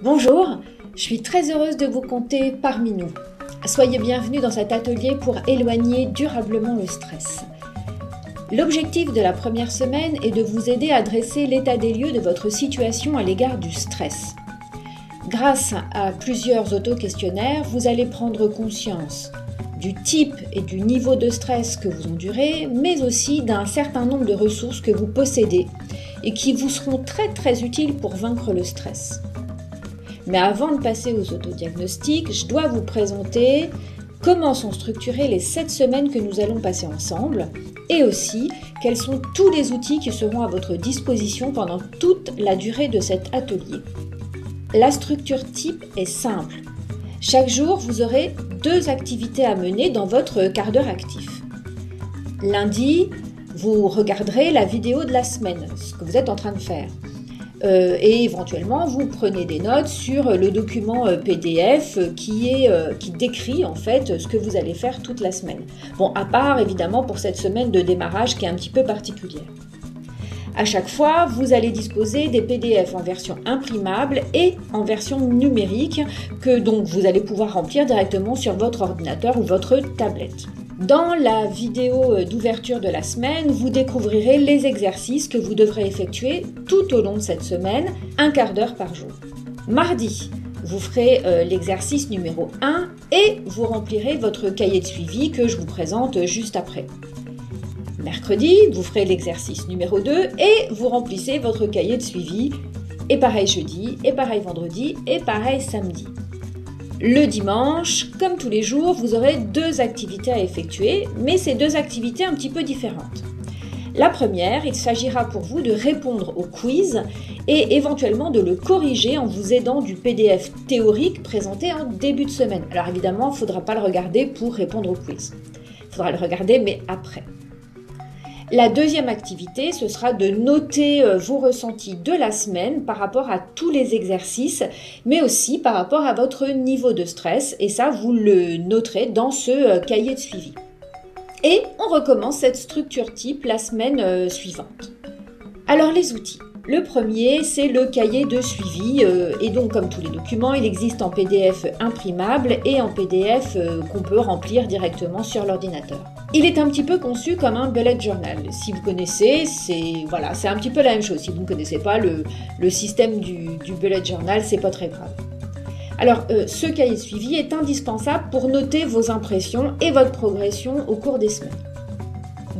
Bonjour, je suis très heureuse de vous compter parmi nous. Soyez bienvenus dans cet atelier pour éloigner durablement le stress. L'objectif de la première semaine est de vous aider à dresser l'état des lieux de votre situation à l'égard du stress. Grâce à plusieurs auto-questionnaires, vous allez prendre conscience du type et du niveau de stress que vous endurez, mais aussi d'un certain nombre de ressources que vous possédez et qui vous seront très utiles pour vaincre le stress. Mais avant de passer aux autodiagnostics, je dois vous présenter comment sont structurées les 7 semaines que nous allons passer ensemble et aussi quels sont tous les outils qui seront à votre disposition pendant toute la durée de cet atelier. La structure type est simple. Chaque jour, vous aurez 2 activités à mener dans votre quart d'heure actif. Lundi, vous regarderez la vidéo de la semaine, ce que vous êtes en train de faire. Et éventuellement, vous prenez des notes sur le document PDF qui décrit en fait ce que vous allez faire toute la semaine. Bon, à part évidemment pour cette semaine de démarrage qui est un petit peu particulière. À chaque fois, vous allez disposer des PDF en version imprimable et en version numérique que donc vous allez pouvoir remplir directement sur votre ordinateur ou votre tablette. Dans la vidéo d'ouverture de la semaine, vous découvrirez les exercices que vous devrez effectuer tout au long de cette semaine, un quart d'heure par jour. Mardi, vous ferez l'exercice numéro 1 et vous remplirez votre cahier de suivi que je vous présente juste après. Mercredi, vous ferez l'exercice numéro 2 et vous remplissez votre cahier de suivi. Et pareil jeudi, et pareil vendredi, et pareil samedi. Le dimanche, comme tous les jours, vous aurez 2 activités à effectuer, mais c'est 2 activités un petit peu différentes. La première, il s'agira pour vous de répondre au quiz et éventuellement de le corriger en vous aidant du PDF théorique présenté en début de semaine. Alors évidemment, il ne faudra pas le regarder pour répondre au quiz. Il faudra le regarder, mais après. La deuxième activité, ce sera de noter vos ressentis de la semaine par rapport à tous les exercices, mais aussi par rapport à votre niveau de stress. Et ça, vous le noterez dans ce cahier de suivi. Et on recommence cette structure type la semaine suivante. Alors les outils. Le premier, c'est le cahier de suivi et donc comme tous les documents, il existe en PDF imprimable et en PDF qu'on peut remplir directement sur l'ordinateur. Il est un petit peu conçu comme un bullet journal. Si vous connaissez, c'est un petit peu la même chose. Si vous ne connaissez pas le système du bullet journal, c'est pas très grave. Alors, ce cahier de suivi est indispensable pour noter vos impressions et votre progression au cours des semaines.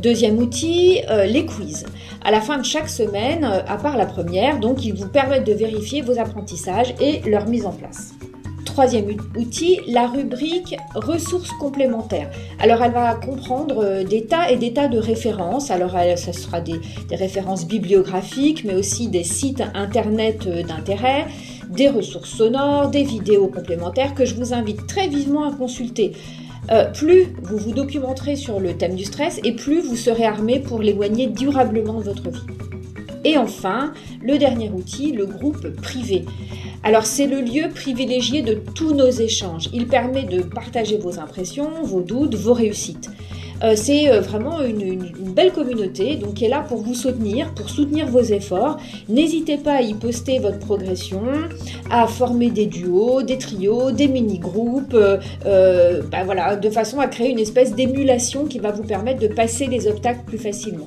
Deuxième outil, les quiz. À la fin de chaque semaine, à part la première, donc ils vous permettent de vérifier vos apprentissages et leur mise en place. Troisième outil, la rubrique ressources complémentaires. Alors elle va comprendre des tas et des tas de références. Alors ça sera des références bibliographiques, mais aussi des sites internet d'intérêt, des ressources sonores, des vidéos complémentaires que je vous invite très vivement à consulter. Plus vous vous documenterez sur le thème du stress et plus vous serez armé pour l'éloigner durablement de votre vie. Et enfin, le dernier outil, le groupe privé. Alors c'est le lieu privilégié de tous nos échanges. Il permet de partager vos impressions, vos doutes, vos réussites. C'est vraiment une belle communauté donc, qui est là pour vous soutenir, pour soutenir vos efforts. N'hésitez pas à y poster votre progression, à former des duos, des trios, des mini-groupes, de façon à créer une espèce d'émulation qui va vous permettre de passer les obstacles plus facilement.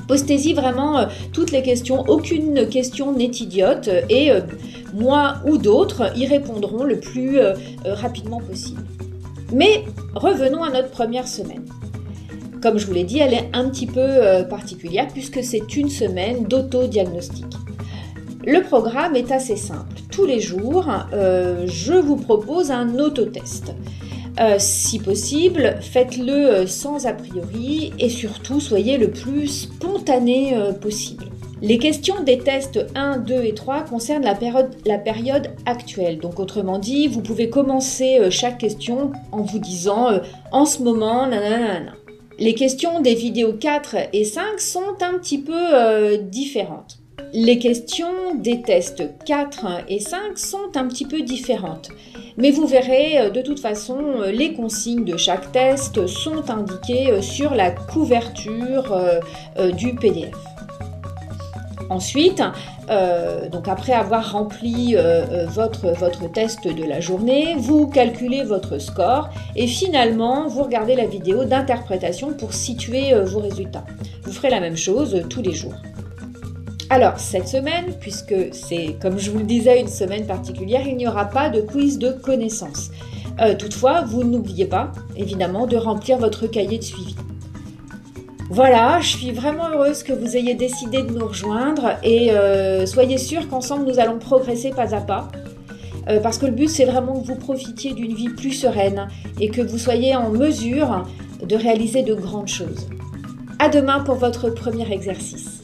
Postez-y vraiment toutes les questions, aucune question n'est idiote et moi ou d'autres y répondront le plus rapidement possible. Mais revenons à notre première semaine. Comme je vous l'ai dit, elle est un petit peu particulière puisque c'est une semaine d'autodiagnostic. Le programme est assez simple. Tous les jours, je vous propose un autotest. Si possible, faites-le sans a priori et surtout soyez le plus spontané possible. Les questions des tests 1, 2 et 3 concernent la période actuelle. Donc autrement dit, vous pouvez commencer chaque question en vous disant en ce moment, nanana. Les questions des vidéos 4 et 5 sont un petit peu différentes. Les questions des tests 4 et 5 sont un petit peu différentes. Mais vous verrez, de toute façon, les consignes de chaque test sont indiquées sur la couverture du PDF. Ensuite, donc après avoir rempli votre test de la journée, vous calculez votre score et finalement, vous regardez la vidéo d'interprétation pour situer vos résultats. Vous ferez la même chose tous les jours. Alors, cette semaine, puisque c'est, comme je vous le disais, une semaine particulière, il n'y aura pas de quiz de connaissances. Toutefois, vous n'oubliez pas, évidemment, de remplir votre cahier de suivi. Voilà, je suis vraiment heureuse que vous ayez décidé de nous rejoindre et soyez sûrs qu'ensemble nous allons progresser pas à pas parce que le but c'est vraiment que vous profitiez d'une vie plus sereine et que vous soyez en mesure de réaliser de grandes choses. À demain pour votre premier exercice.